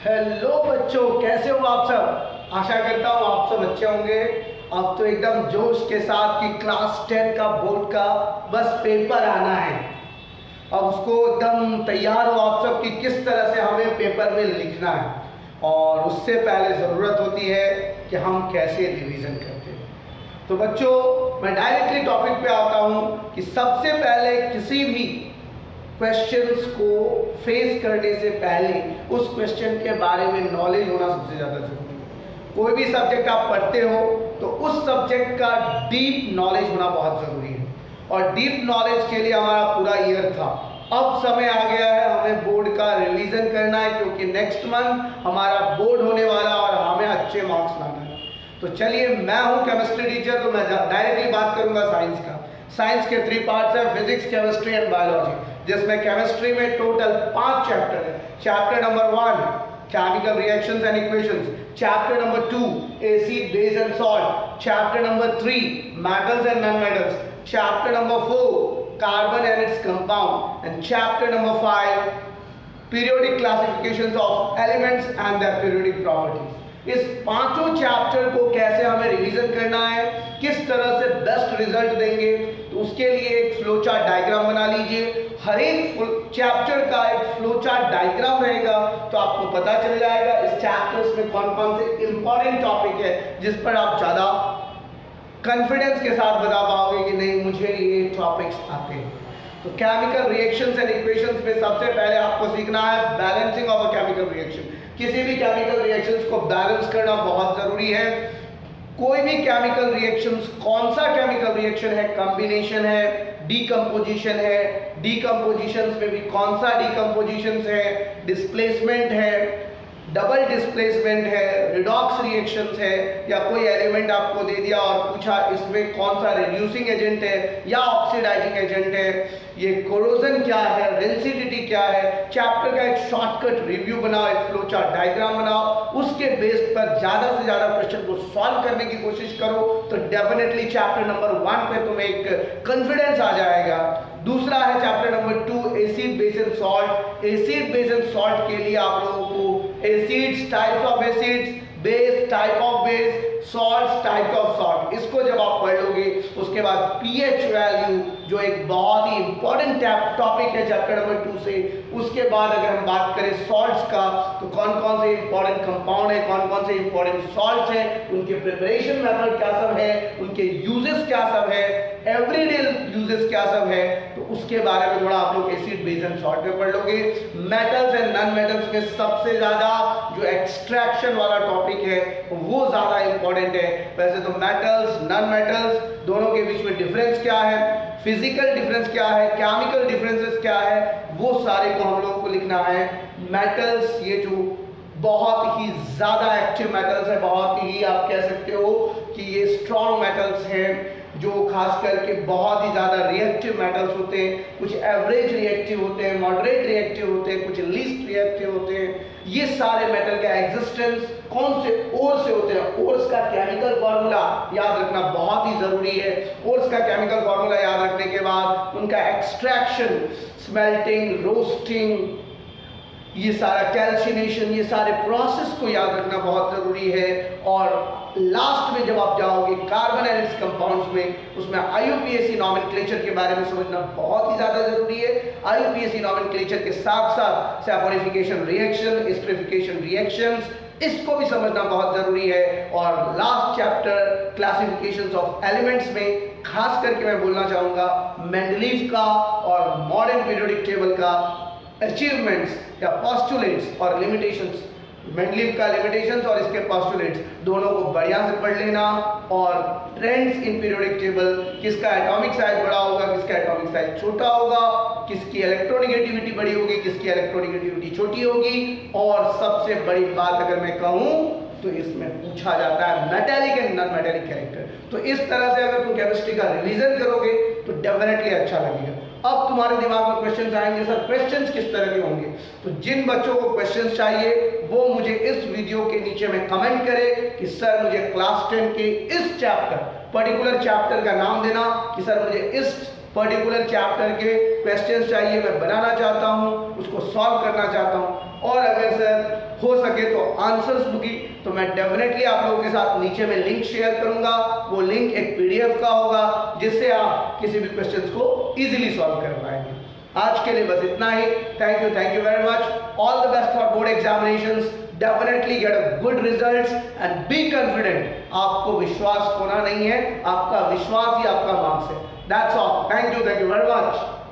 Hello बच्चों, कैसे हो आप सब। आशा करता हूँ आप सब अच्छे होंगे। अब तो एकदम जोश के साथ कि क्लास 10 का बोर्ड का बस पेपर आना है। अब उसको एकदम तैयार हो आप सब कि किस तरह से हमें पेपर में लिखना है, और उससे पहले ज़रूरत होती है कि हम कैसे रिवीजन करते हैं। तो बच्चों, मैं डायरेक्टली टॉपिक पे आता हूँ कि सबसे पहले किसी भी क्वेश्चंस को फेस करने से पहले उस क्वेश्चन के बारे में नॉलेज होना सबसे ज़्यादा जरूरी है। कोई भी सब्जेक्ट आप पढ़ते हो तो उस सब्जेक्ट का डीप नॉलेज होना बहुत ज़रूरी है, और डीप नॉलेज के लिए हमारा पूरा ईयर था। अब समय आ गया है हमें बोर्ड का रिवीजन करना है, क्योंकि नेक्स्ट मंथ हमारा बोर्ड होने वाला और हमें अच्छे मार्क्स लाना है। तो चलिए, मैं हूँ केमिस्ट्री टीचर, तो मैं डायरेक्टली बात करूँगा साइंस का। साइंस के 3 पार्ट्स है, फिजिक्स, केमिस्ट्री एंड बायोलॉजी, जिसमें केमिस्ट्री में टोटल 5 चैप्टर है। Chapter number 1 chemical reactions and equations, chapter number 2 acid, base and salt, chapter number 3 metals and non metals, chapter number 4 carbon and its compound, and chapter number 5 periodic classifications of elements and their periodic properties. इस पांचों chapter को कैसे हमें revision करना है, किस तरह से बेस्ट रिजल्ट देंगे, तो उसके लिए एक फ्लो चार्ट डायग्राम बना लीजिए। हर एक चैप्टर का एक फ्लो चार्ट डायग्राम रहेगा, तो आपको पता चल जाएगा इस चैप्टर्स में कौन कौन से इंपॉर्टेंट टॉपिक है जिस पर आप ज़्यादा कॉन्फिडेंस के साथ बता पाओगे कि नहीं, मुझे ये टॉपिक्स आते हैं। तो केमिकल रिएक्शंस एंड इक्वेशंस में सबसे पहले आपको सीखना है balancing of a chemical reaction. किसी भी केमिकल रिएक्शंस को बैलेंस करना बहुत जरूरी है। कोई भी केमिकल रिएक्शंस, कौन सा केमिकल रिएक्शन है, कॉम्बिनेशन है, डीकंपोजिशन है, डीकंपोजिशंस में भी कौन सा डीकंपोजिशंस है, डिस्प्लेसमेंट है, डबल डिस्प्लेसमेंट है, रिडॉक्स रिएक्शंस है, या कोई एलिमेंट आपको दे दिया और पूछा इसमें कौन सा रिड्यूसिंग एजेंट है या ऑक्सीडाइजिंग एजेंट है, ये कोरोजन क्या है, रेंसिडिटी क्या है। चैप्टर का एक शॉर्टकट रिव्यू बनाओ, एक फ्लो चार्ट डायग्राम बनाओ, उसके बेस पर ज़्यादा से ज़्यादा क्वेश्चन को सॉल्व करने की कोशिश करो, तो डेफिनेटली चैप्टर नंबर 1 पे तुम्हें एक कॉन्फिडेंस आ जाएगा। दूसरा है chapter number 2 acid, base and salt. Acid, base and salt के लिए आप लोगों को acids, types of acids, base, type of base, salts, types of salt, इसको जब आप पढ़ लोगे उसके बाद पीएच वैल्यू, जो एक बहुत ही इंपॉर्टेंट टॉपिक है चैप्टर नंबर 2 से। उसके बाद अगर हम बात करें सॉल्ट्स का, तो कौन कौन से इंपॉर्टेंट कंपाउंड है, कौन कौन से इंपॉर्टेंट सॉल्ट्स हैं, उनके प्रिपरेशन मेथड क्या सब है, उनके यूजेस क्या सब है, एवरीडे यूजेस क्या सब है, तो उसके बारे में थोड़ा आप लोग एसिड, बेस एंड सॉल्ट में पढ़ लोगे। मेटल्स एंड नॉन मेटल्स में सबसे ज्यादा जो एक्सट्रैक्शन वाला टॉपिक है वो ज्यादा इंपॉर्टेंट है। वैसे तो मेटल्स, नॉन मेटल्स दोनों के बीच में डिफरेंस क्या है, फिजिकल डिफरेंस क्या है, केमिकल डिफरेंसेस क्या है, वो सारे को हम लोगों को लिखना है। मेटल्स, ये जो बहुत ही ज्यादा एक्टिव मेटल्स है, बहुत ही आप कह सकते हो कि ये स्ट्रॉन्ग मेटल्स हैं, जो खास करके बहुत ही ज़्यादा रिएक्टिव मेटल्स होते हैं। कुछ एवरेज रिएक्टिव होते हैं, मॉडरेट रिएक्टिव होते हैं, कुछ लीस्ट रिएक्टिव होते हैं। ये सारे मेटल का एग्जिस्टेंस कौन से ओर से होते हैं, ओर्स का केमिकल फार्मूला याद रखना बहुत ही ज़रूरी है। ओर्स का केमिकल फार्मूला याद रखने के बाद उनका एक्सट्रैक्शन, स्मेल्टिंग, रोस्टिंग, ये सारा कैल्सिनेशन, ये सारे प्रोसेस को याद रखना बहुत ज़रूरी है। और लास्ट में जब आप जाओगे कार्बन एंड इट्स कंपाउंड्स में, उसमें आईयूपीएसी नॉमेनक्लेचर के बारे में समझना बहुत ही ज़्यादा ज़रूरी है। आईयूपीएसी नॉमेनक्लेचर के साथ साथ सैपोनिफिकेशन रिएक्शन, एस्टरिफिकेशन रिएक्शंस, इसको भी समझना बहुत ज़रूरी है। और last chapter classifications of elements में खास करके मैं बोलना चाहूँगा मेंडलीव का और मॉडर्न पीरियोडिक टेबल का अचीवमेंट्स या पोस्टुलेट्स और लिमिटेशंस, मेंडलीव का लिमिटेशंस और इसके पोस्टुलेट्स दोनों को बढ़िया से पढ़ लेना। और ट्रेंड्स इन पीरियोडिक टेबल, किसका एटॉमिक साइज बड़ा होगा, किसका एटॉमिक साइज छोटा होगा, किसकी इलेक्ट्रोनेगेटिविटी बड़ी होगी, किसकी इलेक्ट्रोनेगेटिविटी छोटी होगी। और सबसे बड़ी बात अगर मैं कहूँ तो इसमें पूछा जाता है metallic and non metallic character. तो इस तरह से अगर तुम केमिस्ट्री का रिवीजन करोगे तो डेफिनेटली अच्छा लगेगा। अब तुम्हारे दिमाग में क्वेश्चंस आएंगे, सर क्वेश्चंस किस तरह के होंगे। तो जिन बच्चों को क्वेश्चंस चाहिए वो मुझे इस वीडियो के नीचे में कमेंट करें कि सर मुझे क्लास 10 के इस चैप्टर, पर्टिकुलर चैप्टर का नाम देना कि सर मुझे इस पर्टिकुलर चैप्टर के क्वेश्चंस चाहिए, मैं बनाना चाहता हूँ, उसको सॉल्व करना चाहता हूँ। और अगर सर हो सके तो आंसर्स बुक की, तो मैं डेफिनेटली आप लोगों के साथ नीचे में लिंक शेयर करूंगा। वो लिंक एक पीडीएफ का होगा जिससे आप किसी भी क्वेश्चंस को इजीली सॉल्व कर पाएंगे। आज के लिए बस इतना ही। Thank you very much. All the best for board examinations. Definitely get a good results and be confident. आपको विश्वास खोना नहीं है, आपका विश्वास ही आपका मार्क्स है। That's all. Thank you very much.